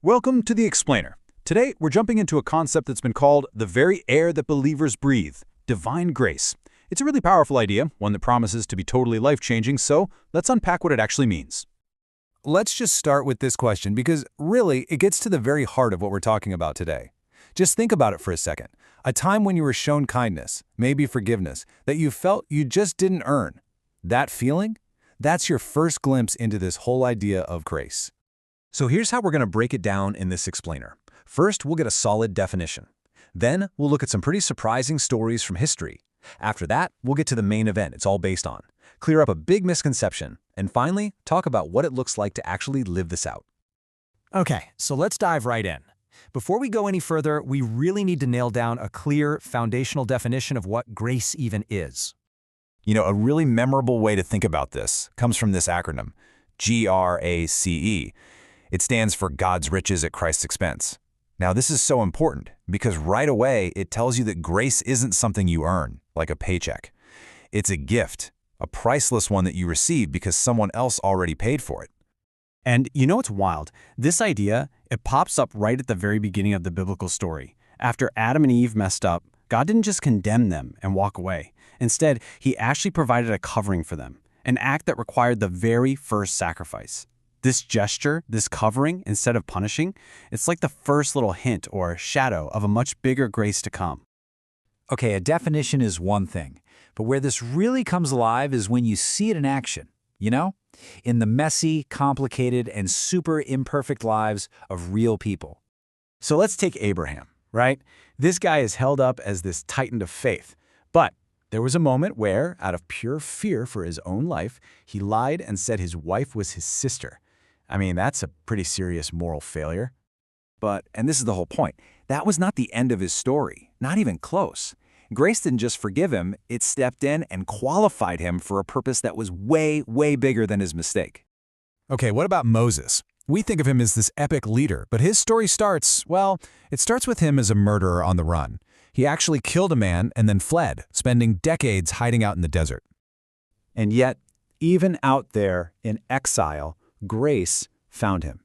Welcome to The Explainer. Today, we're jumping into a concept that's been called the very air that believers breathe, divine grace. It's a really powerful idea, one that promises to be totally life-changing, so let's unpack what it actually means. Let's just start with this question because, really, it gets to the very heart of what we're talking about today. Just think about it for a second. A time when you were shown kindness, maybe forgiveness, that you felt you just didn't earn. That feeling? That's your first glimpse into this whole idea of grace. So here's how we're going to break it down in this explainer. First, we'll get a solid definition. Then, we'll look at some pretty surprising stories from history. After that, we'll get to the main event it's all based on, clear up a big misconception, and finally, talk about what it looks like to actually live this out. Okay, so let's dive right in. Before we go any further, we really need to nail down a clear, foundational definition of what grace even is. You know, a really memorable way to think about this comes from this acronym, GRACE. It stands for God's riches at Christ's expense. Now, this is so important because right away it tells you that grace isn't something you earn, like a paycheck. It's a gift, a priceless one that you receive because someone else already paid for it. And you know what's wild? This idea, it pops up right at the very beginning of the biblical story. After Adam and Eve messed up, God didn't just condemn them and walk away. Instead, he actually provided a covering for them, an act that required the very first sacrifice. This gesture, this covering, instead of punishing, it's like the first little hint or shadow of a much bigger grace to come. Okay, a definition is one thing, but where this really comes alive is when you see it in action, you know? In the messy, complicated, and super imperfect lives of real people. So let's take Abraham, right? This guy is held up as this titan of faith. But there was a moment where, out of pure fear for his own life, he lied and said his wife was his sister. I mean, that's a pretty serious moral failure. But, and this is the whole point, that was not the end of his story, not even close. Grace didn't just forgive him, it stepped in and qualified him for a purpose that was way, way bigger than his mistake. Okay, what about Moses? We think of him as this epic leader, but his story starts, well, it starts with him as a murderer on the run. He actually killed a man and then fled, spending decades hiding out in the desert. And yet, even out there in exile, grace found him.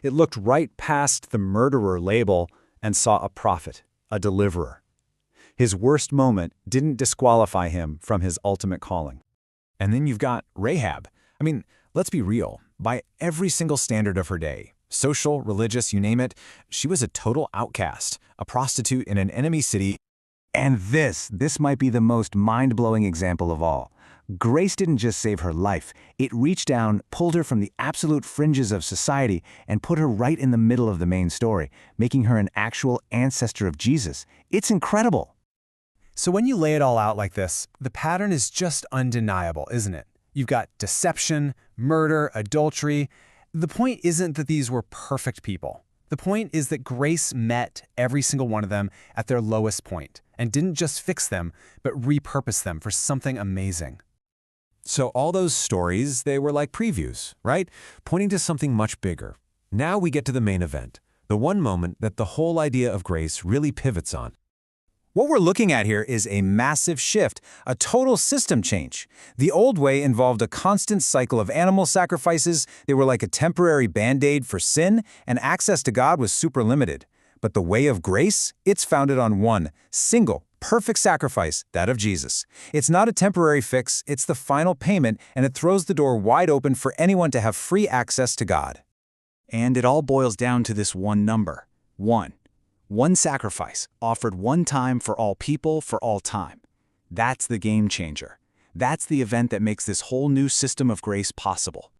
It looked right past the murderer label and saw a prophet, a deliverer. His worst moment didn't disqualify him from his ultimate calling. And then you've got Rahab. I mean, let's be real. By every single standard of her day, social, religious, you name it, she was a total outcast, a prostitute in an enemy city. And this might be the most mind-blowing example of all. Grace didn't just save her life. It reached down, pulled her from the absolute fringes of society, and put her right in the middle of the main story, making her an actual ancestor of Jesus. It's incredible. So when you lay it all out like this, the pattern is just undeniable, isn't it? You've got deception, murder, adultery. The point isn't that these were perfect people. The point is that grace met every single one of them at their lowest point and didn't just fix them, but repurpose them for something amazing. So all those stories, they were like previews, right? Pointing to something much bigger. Now we get to the main event, the one moment that the whole idea of grace really pivots on. What we're looking at here is a massive shift, a total system change. The old way involved a constant cycle of animal sacrifices. They were like a temporary band-aid for sin, and access to God was super limited. But the way of grace, it's founded on one single, perfect sacrifice, that of Jesus. It's not a temporary fix, it's the final payment, and it throws the door wide open for anyone to have free access to God. And it all boils down to this one number, 1. One sacrifice, offered one time for all people for all time. That's the game changer. That's the event that makes this whole new system of grace possible.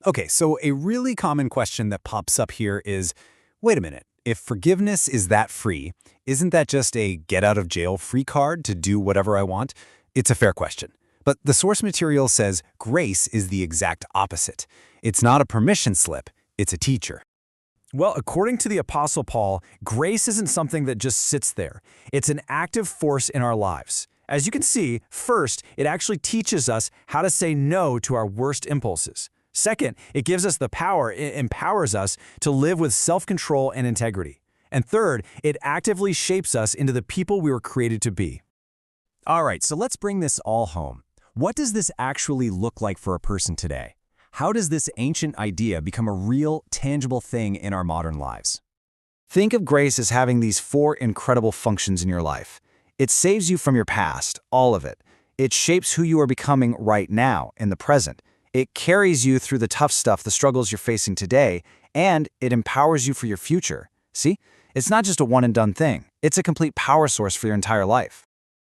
Okay, so a really common question that pops up here is, wait a minute, if forgiveness is that free, isn't that just a get-out-of-jail-free card to do whatever I want? It's a fair question. But the source material says grace is the exact opposite. It's not a permission slip, it's a teacher. Well, according to the Apostle Paul, grace isn't something that just sits there. It's an active force in our lives. As you can see, first, it actually teaches us how to say no to our worst impulses. Second, it gives us the power, it empowers us to live with self-control and integrity. And third, it actively shapes us into the people we were created to be. All right, so let's bring this all home. What does this actually look like for a person today? how does this ancient idea become a real, tangible thing in our modern lives? Think of grace as having these 4 incredible functions in your life. It saves you from your past, all of it. It shapes who you are becoming right now, in the present. It carries you through the tough stuff, the struggles you're facing today, and it empowers you for your future. See? It's not just a one-and-done thing. It's a complete power source for your entire life.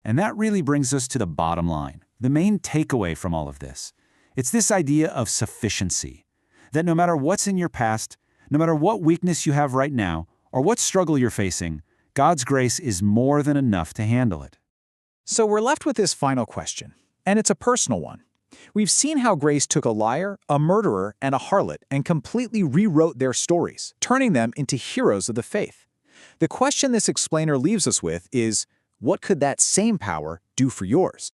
And that really brings us to the bottom line, the main takeaway from all of this. It's this idea of sufficiency, that no matter what's in your past, no matter what weakness you have right now, or what struggle you're facing, God's grace is more than enough to handle it. So we're left with this final question, and it's a personal one. We've seen how grace took a liar, a murderer, and a harlot and completely rewrote their stories, turning them into heroes of the faith. The question this explainer leaves us with is, what could that same power do for yours?